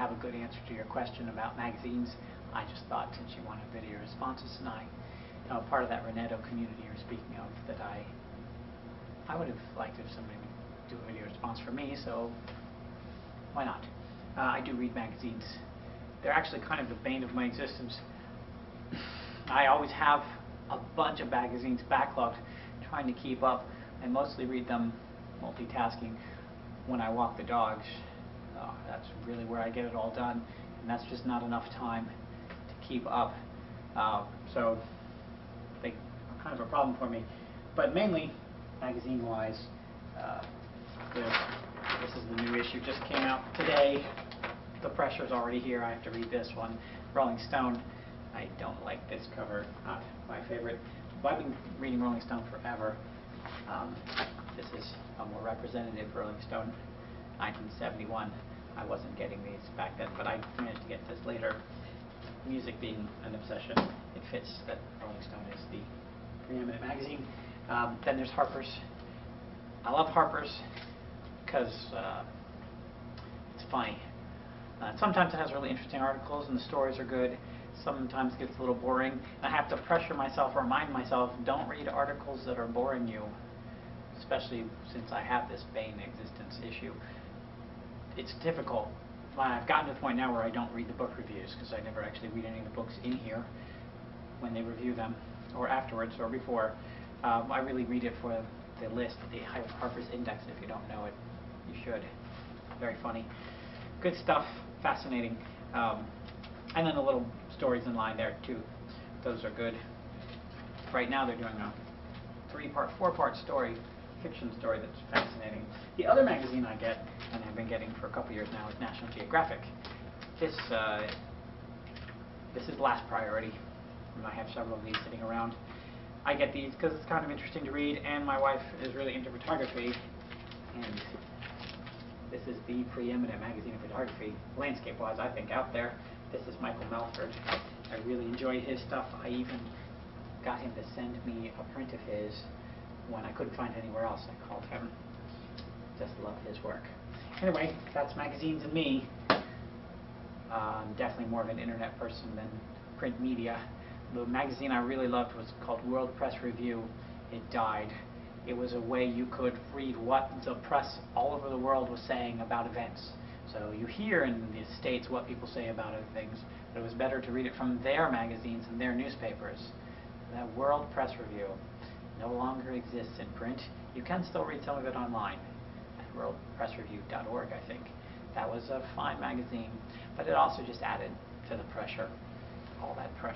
have a good answer to your question about magazines. I just thought, since you wanted video responses, and part of that Reneto community you're speaking of, that I would have liked if somebody would do a video response for me, so why not? I do read magazines. They're actually kind of the bane of my existence. I always have a bunch of magazines backlogged, trying to keep up. I mostly read them multitasking when I walk the dogs. That's really where I get it all done, and that's just not enough time to keep up. So they are kind of a problem for me. But mainly, magazine-wise, this is the new issue, just came out today. The pressure's already here. I have to read this one. Rolling Stone. I don't like this cover. Not my favorite. Well, I've been reading Rolling Stone forever. This is a more representative Rolling Stone, 1971. I wasn't getting these back then, but I managed to get this later. Music being an obsession, it fits that Rolling Stone is the preeminent magazine. Then there's Harper's. I love Harper's because it's funny. Sometimes it has really interesting articles and the stories are good. Sometimes it gets a little boring. I have to pressure myself, remind myself, don't read articles that are boring you, especially since I have this bane existence issue. It's difficult. I've gotten to the point now where I don't read the book reviews because I never actually read any of the books in here when they review them, or afterwards, or before. I really read it for the list, the Harper's Index. If you don't know it, you should. Very funny. Good stuff, fascinating. And then the little stories in line there too. Those are good. Right now they're doing a 4-part story, fiction story that's fascinating. The other magazine I get, and I've been getting for a couple years now, is National Geographic. This is last priority. I have several of these sitting around. I get these because it's kind of interesting to read, and my wife is really into photography, and this is the preeminent magazine of photography, landscape-wise, I think, out there. This is Michael Melford. I really enjoy his stuff. I even got him to send me a print of his when I couldn't find it anywhere else. I called him. Just love his work. Anyway, that's magazines and me. I'm definitely more of an internet person than print media. The magazine I really loved was called World Press Review. It died. It was a way you could read what the press all over the world was saying about events. So you hear in the States what people say about other things, but it was better to read it from their magazines and their newspapers. That World Press Review no longer exists in print. You can still read some of it online at worldpressreview.org, I think. That was a fine magazine, but it also just added to the pressure, all that pressure.